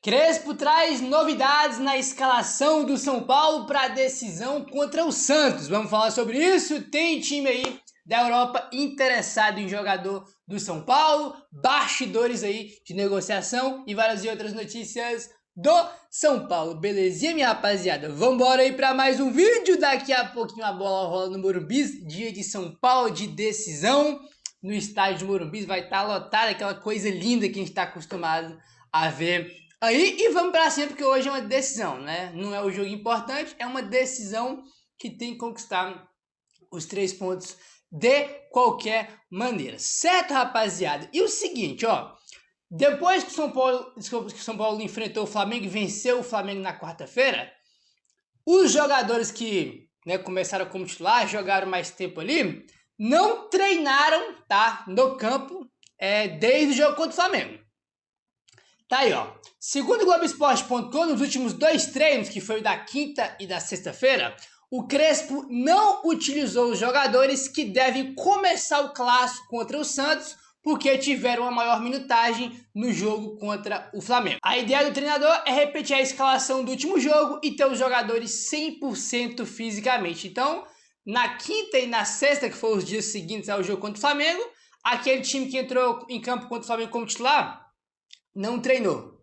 Crespo traz novidades na escalação do São Paulo para a decisão contra o Santos. Vamos falar sobre isso? Tem time aí da Europa interessado em jogador do São Paulo, bastidores aí de negociação e várias outras notícias do São Paulo. Belezinha, minha rapaziada? Vambora aí para mais um vídeo. Daqui a pouquinho a bola rola no Morumbi, dia de São Paulo, de decisão. No estádio de Morumbi vai estar lotado, aquela coisa linda que a gente está acostumado a ver aí. E vamos para cima, porque hoje é uma decisão, né? Não é um jogo importante, é uma decisão que tem que conquistar os 3 pontos de qualquer maneira. Certo, rapaziada? E o seguinte, ó. Depois que o São Paulo enfrentou o Flamengo e venceu o Flamengo na quarta-feira, os jogadores que, né, começaram como titular, jogaram mais tempo ali, não treinaram, tá, no campo desde o jogo contra o Flamengo. Tá aí, ó. Segundo o Globoesporte.com, nos últimos 2 treinos, que foi o da quinta e da sexta-feira, o Crespo não utilizou os jogadores que devem começar o clássico contra o Santos, porque tiveram uma maior minutagem no jogo contra o Flamengo. A ideia do treinador é repetir a escalação do último jogo e ter os jogadores 100% fisicamente. Então, na quinta e na sexta, que foram os dias seguintes ao jogo contra o Flamengo, aquele time que entrou em campo contra o Flamengo como titular não treinou.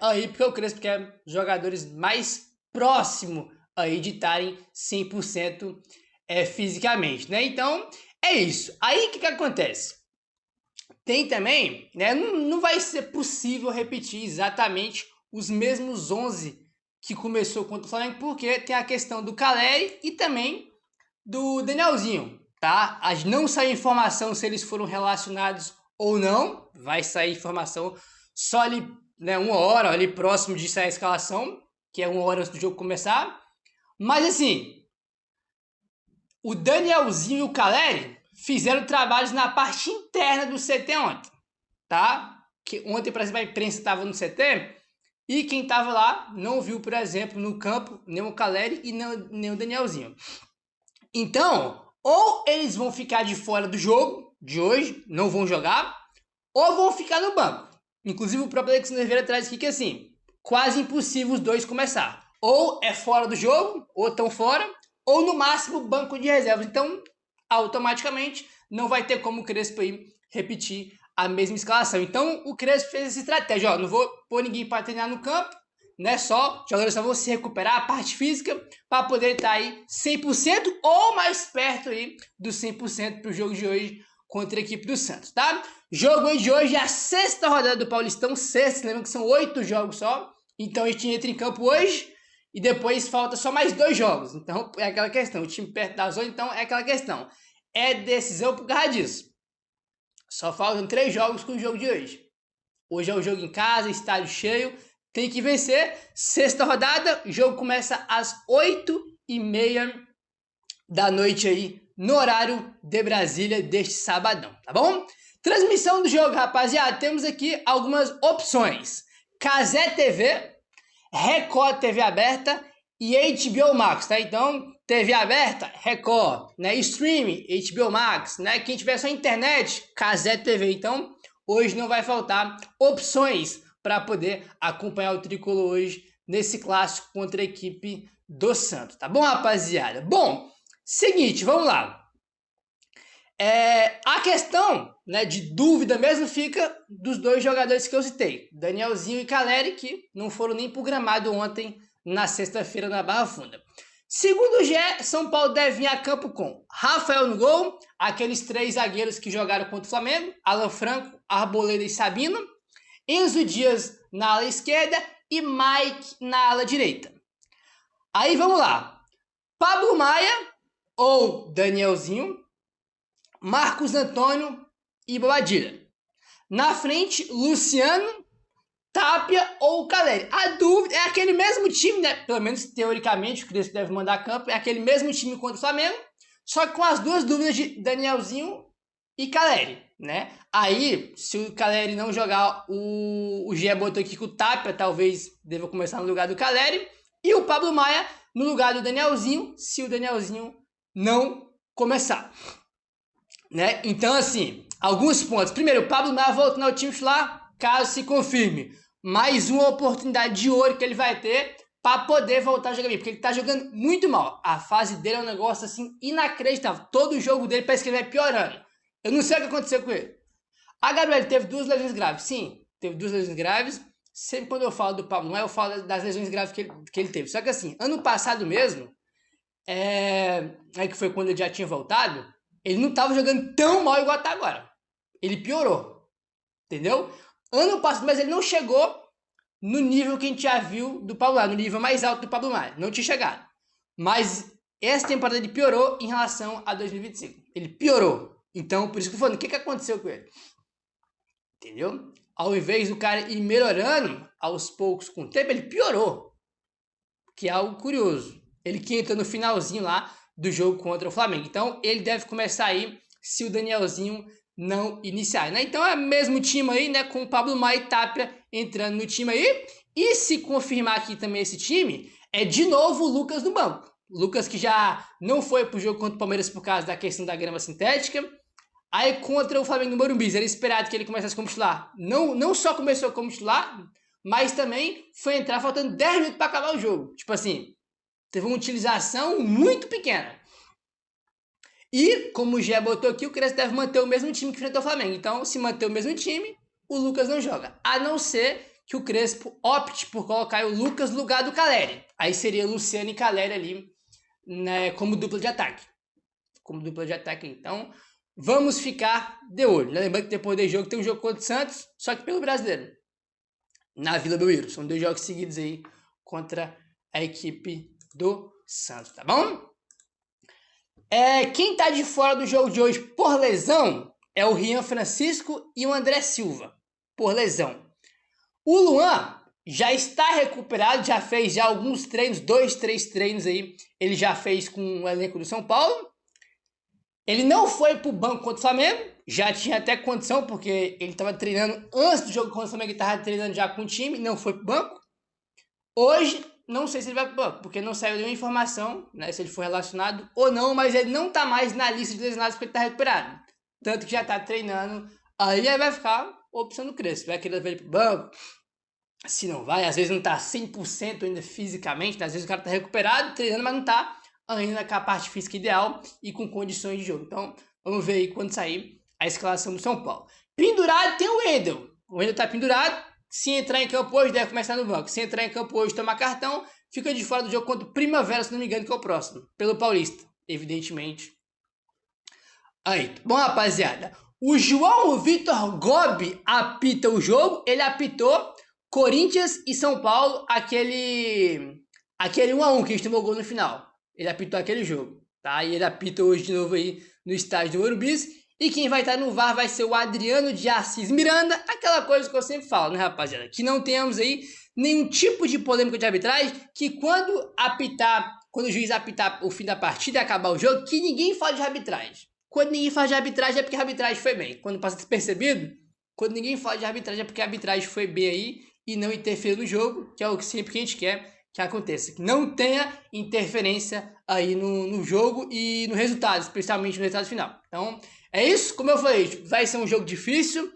Aí porque o Crespo quer jogadores mais próximos aí de estarem 100% fisicamente, né? Então, é isso. Aí, o que acontece? Tem também, né? Não vai ser possível repetir exatamente os mesmos 11 que começou contra o Flamengo, porque tem a questão do Caleri e também do Danielzinho, tá? Não saiu informação se eles foram relacionados ou não. Vai sair informação só ali, né, 1 hora, ali próximo de sair a escalação, que é 1 hora antes do jogo começar. Mas assim, o Danielzinho e o Caleri fizeram trabalhos na parte interna do CT ontem, tá? Que ontem, por exemplo, a imprensa estava no CT e quem estava lá não viu, por exemplo, no campo nem o Caleri e nem o Danielzinho. Então, ou eles vão ficar de fora do jogo de hoje, não vão jogar, ou vão ficar no banco. Inclusive o próprio Alexandre Oliveira traz aqui que assim, quase impossível os dois começar. Ou é fora do jogo, ou estão fora, ou no máximo banco de reservas. Então, automaticamente, não vai ter como o Crespo aí repetir a mesma escalação. Então, o Crespo fez essa estratégia. Ó, não vou pôr ninguém para treinar no campo, né? Só, os jogadores só vão se recuperar a parte física para poder estar aí 100% ou mais perto aí do 100% para o jogo de hoje contra a equipe do Santos, tá? Jogo de hoje é a 6ª rodada do Paulistão, 6ª, lembrando que são 8 jogos só. Então, a gente entra em campo hoje e depois falta só mais 2 jogos. Então, é aquela questão. O time perto da zona, então, é aquela questão. É decisão por causa disso. Só faltam 3 jogos com o jogo de hoje. Hoje é o jogo em casa, estádio cheio. Tem que vencer. 6ª rodada, o jogo começa às 8h30 da noite aí, no horário de Brasília, deste sabadão, tá bom? Transmissão do jogo, rapaziada. Temos aqui algumas opções. Cazé TV, Record TV aberta e HBO Max, tá? Então, TV aberta, Record, né? Streaming, HBO Max, né? Quem tiver só internet, Cazé TV. Então, hoje não vai faltar opções para poder acompanhar o Tricolor hoje nesse clássico contra a equipe do Santos, tá bom, rapaziada? Bom, seguinte, vamos lá. A questão, né, de dúvida mesmo fica dos 2 jogadores que eu citei, Danielzinho e Caleri, que não foram nem pro gramado ontem, na sexta-feira, na Barra Funda. Segundo o GE, São Paulo deve vir a campo com Rafael no gol, aqueles 3 zagueiros que jogaram contra o Flamengo, Alan Franco, Arboleda e Sabino, Enzo Dias na ala esquerda e Mike na ala direita. Aí vamos lá, Pablo Maia ou Danielzinho, Marcos Antônio e Bobadilla. Na frente, Luciano, Tapia ou Caleri. A dúvida é aquele mesmo time, né? Pelo menos teoricamente, o Crespo deve mandar a campo. É aquele mesmo time contra o Flamengo, só que com as 2 dúvidas de Danielzinho e Caleri, né? Aí, se o Caleri não jogar, o Gé botou aqui que o Tapia talvez deva começar no lugar do Caleri e o Pablo Maia no lugar do Danielzinho, se o Danielzinho não começar. Né? Então, assim, alguns pontos. Primeiro, o Pablo Maia voltando ao time titular, caso se confirme, mais uma oportunidade de ouro que ele vai ter para poder voltar a jogar bem, porque ele tá jogando muito mal. A fase dele é um negócio assim inacreditável. Todo jogo dele parece que ele vai piorando. Eu não sei o que aconteceu com ele. A Gabriel teve 2 lesões graves. Sim, teve 2 lesões graves. Sempre quando eu falo do Pablo Maia, eu falo das lesões graves que ele teve. Só que assim, ano passado mesmo, que foi quando ele já tinha voltado, ele não tava jogando tão mal igual tá agora. Ele piorou. Entendeu? Ano passado, mas ele não chegou no nível que a gente já viu do Pablo Maia, no nível mais alto do Pablo Maia. Não tinha chegado. Mas essa temporada ele piorou em relação a 2025. Ele piorou. Então, por isso que eu tô falando, o que aconteceu com ele? Entendeu? Ao invés do cara ir melhorando aos poucos com o tempo, ele piorou. Que é algo curioso. Ele que entra no finalzinho lá do jogo contra o Flamengo. Então, ele deve começar aí se o Danielzinho não iniciar, né? Então é o mesmo time aí, né? Com o Pablo Maia e Tapia entrando no time aí. E se confirmar aqui também esse time, é de novo o Lucas no banco. O Lucas que já não foi pro jogo contra o Palmeiras por causa da questão da grama sintética. Aí contra o Flamengo no Morumbi, era esperado que ele começasse como titular. Não só começou como titular, mas também foi entrar faltando 10 minutos para acabar o jogo. Tipo assim, teve uma utilização muito pequena. E, como o Gé botou aqui, o Crespo deve manter o mesmo time que enfrentou o Flamengo. Então, se manter o mesmo time, o Lucas não joga. A não ser que o Crespo opte por colocar o Lucas no lugar do Caleri. Aí seria Luciano e Caleri ali, né, como dupla de ataque. Então, vamos ficar de olho. Lembrando que depois do jogo tem um jogo contra o Santos, só que pelo brasileiro. Na Vila Belmiro. São 2 jogos seguidos aí contra a equipe do Santos, tá bom? Quem tá de fora do jogo de hoje por lesão é o Rian Francisco e o André Silva, por lesão. O Luan já está recuperado, já fez alguns treinos, 2, 3 treinos aí, ele já fez com o elenco do São Paulo. Ele não foi pro banco contra o Flamengo, já tinha até condição, porque ele estava treinando antes do jogo contra o Flamengo, ele estava treinando já com o time, não foi pro banco. Hoje, não sei se ele vai pro banco, porque não saiu nenhuma informação, né, se ele foi relacionado ou não, mas ele não tá mais na lista de lesionados porque ele tá recuperado. Tanto que já tá treinando, aí vai ficar a opção do Crespo, vai querer ver ele pro banco, se não vai, às vezes não tá 100% ainda fisicamente, né? Às vezes o cara tá recuperado, treinando, mas não tá ainda com a parte física ideal e com condições de jogo. Então, vamos ver aí quando sair a escalação do São Paulo. Pendurado tem o Wendel. O Wendel tá pendurado. Se entrar em campo hoje, deve começar no banco. Se entrar em campo hoje, tomar cartão, fica de fora do jogo contra o Primavera, se não me engano, que é o próximo. Pelo Paulista, evidentemente. Aí, bom, rapaziada. O João Vitor Gobi apita o jogo. Ele apitou Corinthians e São Paulo, aquele 1-1 que a gente tomou gol no final. Ele apitou aquele jogo, tá? E ele apita hoje de novo aí no estádio do Morumbi. E quem vai estar no VAR vai ser o Adriano de Assis Miranda. Aquela coisa que eu sempre falo, né, rapaziada? Que não tenhamos aí nenhum tipo de polêmica de arbitragem. Que quando o juiz apitar o fim da partida e acabar o jogo, que ninguém fale de arbitragem. Quando ninguém fala de arbitragem é porque a arbitragem foi bem. Quando passa despercebido, quando ninguém fala de arbitragem é porque a arbitragem foi bem aí e não interferiu no jogo, que é o que sempre que a gente quer que aconteça. Que não tenha interferência aí no jogo e no resultado, especialmente no resultado final. Então, é isso. Como eu falei, vai ser um jogo difícil,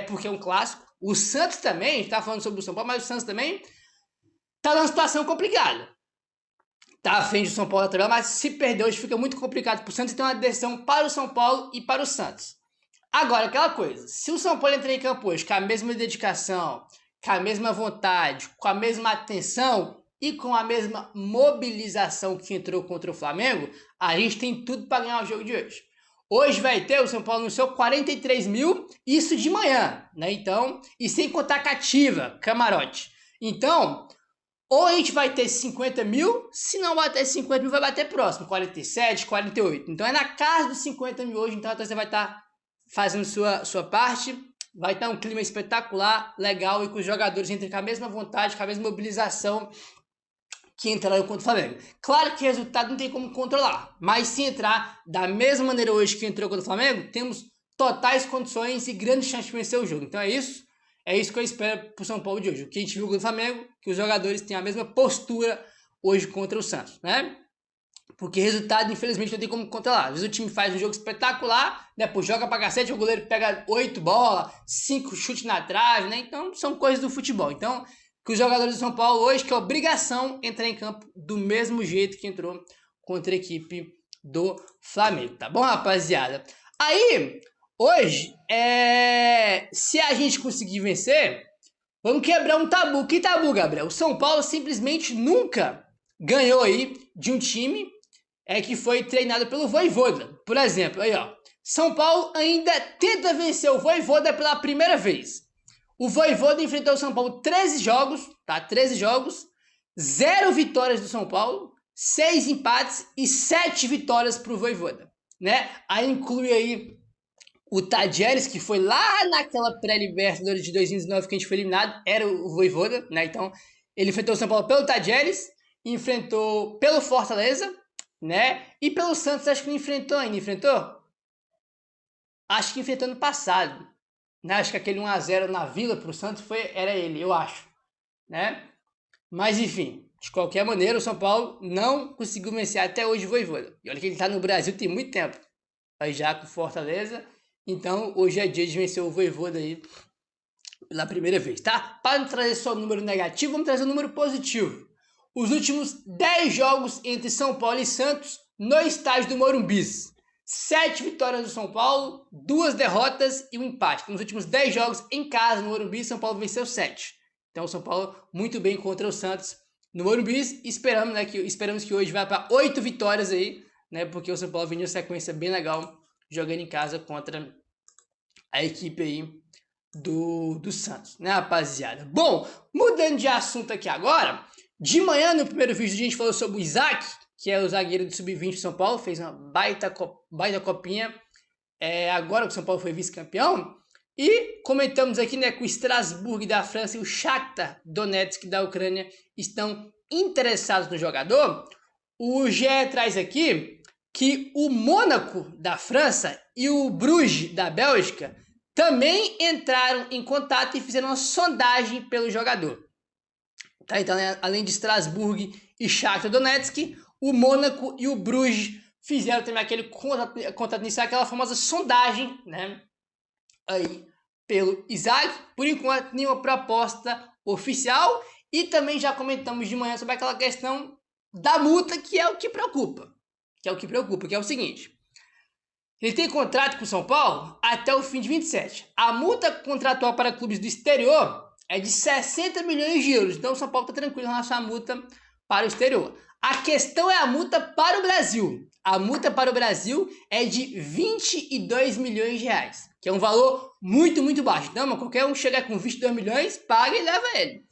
porque é um clássico. O Santos também, a gente tá falando sobre o São Paulo, mas o Santos também tá numa situação complicada. Tá à frente do São Paulo na tabela, mas se perder hoje fica muito complicado pro Santos, então é uma decisão para o São Paulo e para o Santos. Agora, aquela coisa, se o São Paulo entrar em campo hoje com a mesma dedicação, com a mesma vontade, com a mesma atenção e com a mesma mobilização que entrou contra o Flamengo, a gente tem tudo para ganhar o jogo de hoje. Hoje vai ter, o São Paulo anunciou 43 mil, isso de manhã, né? Então, e sem contar cativa, camarote. Então, ou a gente vai ter 50 mil, se não bater 50 mil, vai bater próximo, 47, 48. Então é na casa dos 50 mil hoje, então você vai estar fazendo sua parte, vai estar um clima espetacular, legal, e com os jogadores entrem com a mesma vontade, com a mesma mobilização que entraram contra o Flamengo. Claro que o resultado não tem como controlar, mas se entrar da mesma maneira hoje que entrou contra o Flamengo, temos totais condições e grandes chances de vencer o jogo. Então é isso que eu espero pro São Paulo de hoje. O que a gente viu contra o Flamengo, que os jogadores têm a mesma postura hoje contra o Santos, né? Porque resultado, infelizmente, não tem como controlar. Às vezes o time faz um jogo espetacular, né? Pô, joga pra cacete, o goleiro pega 8 bolas, 5 chutes na trave, né? Então, são coisas do futebol. Então, que os jogadores do São Paulo hoje, que é obrigação entrar em campo do mesmo jeito que entrou contra a equipe do Flamengo, tá bom, rapaziada? Aí, hoje, se a gente conseguir vencer, vamos quebrar um tabu. Que tabu, Gabriel? O São Paulo simplesmente nunca ganhou aí de um time que foi treinado pelo Vojvoda. Por exemplo, aí ó, São Paulo ainda tenta vencer o Vojvoda pela primeira vez. O Vojvoda enfrentou o São Paulo 13 jogos, tá? 13 jogos, 0 vitórias do São Paulo, 6 empates e 7 vitórias pro Vojvoda, né? Aí inclui aí o Tadjeres, que foi lá naquela pré-Libertadores de 2019 que a gente foi eliminado, era o Vojvoda, né? Então, ele enfrentou o São Paulo pelo Tadjeres, enfrentou pelo Fortaleza, né? E pelo Santos, acho que não enfrentou ainda. Enfrentou? Acho que enfrentou no passado. Né? Acho que aquele 1-0 na Vila pro Santos era ele, eu acho. Né? Mas enfim, de qualquer maneira, o São Paulo não conseguiu vencer até hoje o Vojvoda. E olha que ele tá no Brasil tem muito tempo. Aí já com Fortaleza. Então, hoje é dia de vencer o Vojvoda aí pela primeira vez, tá? Para não trazer só o número negativo, vamos trazer o número positivo. Os últimos 10 jogos entre São Paulo e Santos no estádio do Morumbi. 7 vitórias do São Paulo, 2 derrotas e um empate. Nos últimos 10 jogos em casa no Morumbi, São Paulo venceu 7. Então o São Paulo muito bem contra o Santos no Morumbi. Esperamos que hoje vá para 8 vitórias aí, né? Porque o São Paulo vem uma sequência bem legal jogando em casa contra a equipe aí do Santos, né, rapaziada? Bom, mudando de assunto aqui agora, de manhã no primeiro vídeo a gente falou sobre o Isaac, que é o zagueiro do Sub-20 de São Paulo, fez uma baita copinha, agora que o São Paulo foi vice-campeão, e comentamos aqui, né, que o Strasbourg da França e o Shakhtar Donetsk da Ucrânia estão interessados no jogador. O GE traz aqui que o Mônaco da França e o Bruges da Bélgica também entraram em contato e fizeram uma sondagem pelo jogador. Tá? Então, além de Strasbourg e Shakhtar Donetsk, o Mônaco e o Bruges fizeram também aquele contato inicial, aquela famosa sondagem, né? Aí, pelo Isaac. Por enquanto, nenhuma proposta oficial. E também já comentamos de manhã sobre aquela questão da multa, que é o que preocupa. Que é o seguinte. Ele tem contrato com o São Paulo até o fim de 27. A multa contratual para clubes do exterior é de 60 milhões de euros. Então o São Paulo está tranquilo em relação à multa para o exterior. A questão é a multa para o Brasil. A multa para o Brasil é de 22 milhões de reais, que é um valor muito, muito baixo. Então, qualquer um chegar com 22 milhões, paga e leva ele.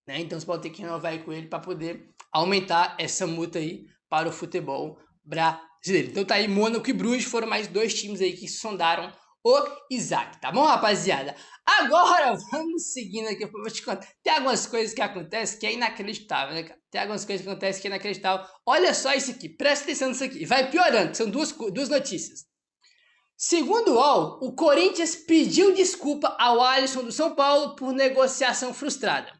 Né? Então você pode ter que renovar aí com ele para poder aumentar essa multa aí para o futebol brasileiro. Então tá aí, Mônaco e Bruges foram mais 2 times aí que sondaram o Isaac, tá bom, rapaziada? Agora vamos seguindo aqui, eu vou te contar. Tem algumas coisas que acontecem que é inacreditável, né, cara? Tem algumas coisas que acontecem que é inacreditável. Olha só isso aqui, presta atenção nisso aqui. Vai piorando, são duas notícias. Segundo o UOL, o Corinthians pediu desculpa ao Alisson do São Paulo por negociação frustrada.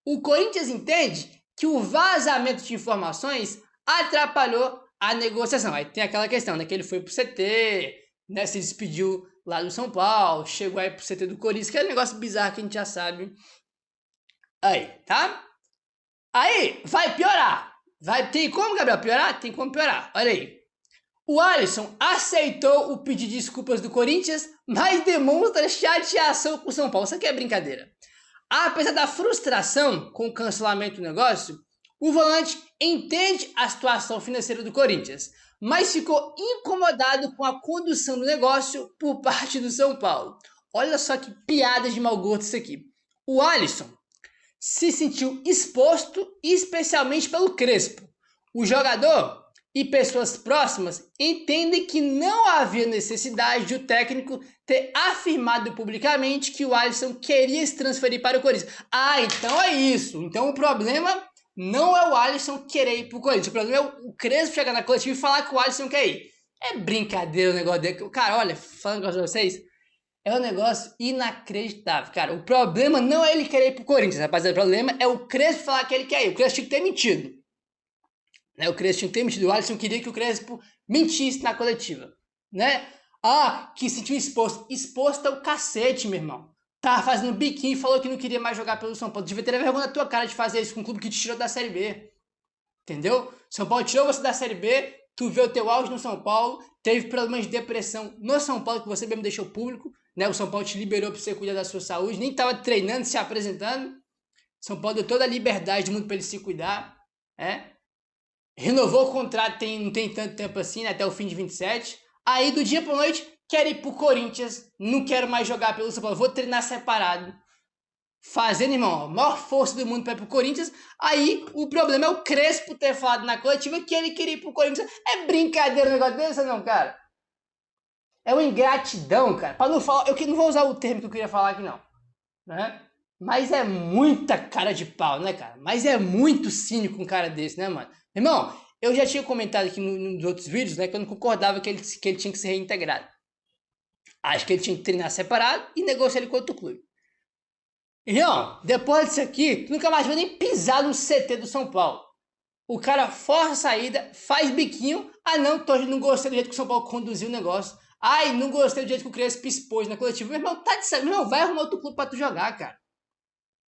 O Corinthians entende que o vazamento de informações atrapalhou a negociação. Aí tem aquela questão, né, que ele foi pro CT, né, se despediu lá do São Paulo, chegou aí pro CT do Corinthians, que é um negócio bizarro que a gente já sabe. Aí, tá? Aí, vai piorar. Tem como, Gabriel, piorar? Tem como piorar. Olha aí. O Alisson aceitou o pedido de desculpas do Corinthians, mas demonstra chateação com o São Paulo. Isso aqui é brincadeira. Apesar da frustração com o cancelamento do negócio, o volante entende a situação financeira do Corinthians, mas ficou incomodado com a condução do negócio por parte do São Paulo. Olha só que piada de mau gosto isso aqui. O Alisson se sentiu exposto, especialmente pelo Crespo. O jogador e pessoas próximas entendem que não havia necessidade de o técnico ter afirmado publicamente que o Alisson queria se transferir para o Corinthians. Ah, então é isso. Então o problema não é o Alisson querer ir para o Corinthians. O problema é o Crespo chegar na coletiva e falar que o Alisson quer ir. É brincadeira o negócio dele. Cara, olha, falando com vocês, é um negócio inacreditável, cara. O problema não é ele querer ir pro Corinthians, rapaziada. O problema é o Crespo falar que ele quer ir. O Crespo tinha que ter mentido. Né? O Crespo tinha que ter mentido. O Alisson queria que o Crespo mentisse na coletiva. Né? Ah, que sentiu exposto. Exposto é o cacete, meu irmão. Tava fazendo biquinho e falou que não queria mais jogar pelo São Paulo. Devia ter vergonha na tua cara de fazer isso com um clube que te tirou da Série B. Entendeu? São Paulo tirou você da Série B, tu vê o teu auge no São Paulo, teve problemas de depressão no São Paulo, que você mesmo deixou público, né? O São Paulo te liberou para você cuidar da sua saúde, nem tava treinando, se apresentando. São Paulo deu toda a liberdade do mundo para ele se cuidar, né? Renovou o contrato, não tem tanto tempo assim, né? Até o fim de 27. Aí, do dia pra noite, quero ir pro Corinthians, não quero mais jogar pelo São Paulo, vou treinar separado. Fazendo, irmão, a maior força do mundo para ir pro Corinthians. Aí o problema é o Crespo ter falado na coletiva que ele queria ir pro Corinthians. É brincadeira um negócio desse, não, cara? É uma ingratidão, cara. Para não falar, eu não vou usar o termo que eu queria falar aqui, não. Né? Mas é muita cara de pau, né, cara? Mas é muito cínico um cara desse, né, mano? Irmão, eu já tinha comentado aqui nos outros vídeos, né, que eu não concordava que ele tinha que ser reintegrado. Acho que ele tinha que treinar separado e negociar ele com outro clube. Irmão, depois disso aqui, tu nunca mais vai nem pisar no CT do São Paulo. O cara força a saída, faz biquinho. Ah, não gostei do jeito que o São Paulo conduziu o negócio. Ai, não gostei do jeito que o Crespo expôs na coletiva. Meu irmão, tá de sacanagem. Meu irmão, vai arrumar outro clube pra tu jogar, cara.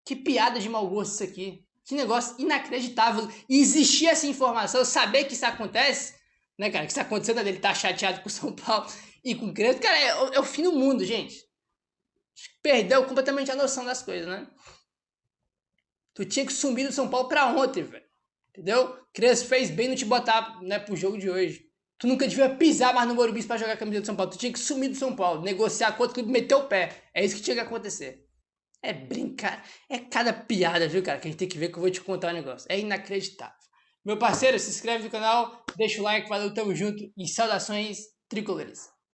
Que piada de mau gosto isso aqui. Que negócio inacreditável. E existir essa informação, saber que isso acontece, né, cara? Que isso acontecendo, ele tá chateado com o São Paulo e com o Crespo. Cara, é o fim do mundo, gente. Perdeu completamente a noção das coisas, né? Tu tinha que sumir do São Paulo pra ontem, velho. Entendeu? Crespo fez bem não te botar, né, pro jogo de hoje. Tu nunca devia pisar mais no Morumbi pra jogar a camisa do São Paulo. Tu tinha que sumir do São Paulo, negociar com outro clube, meter o pé. É isso que tinha que acontecer. É brincar. É cada piada, viu, cara? Que a gente tem que ver que eu vou te contar um negócio. É inacreditável. Meu parceiro, se inscreve no canal, deixa o like, valeu, tamo junto e saudações tricolores.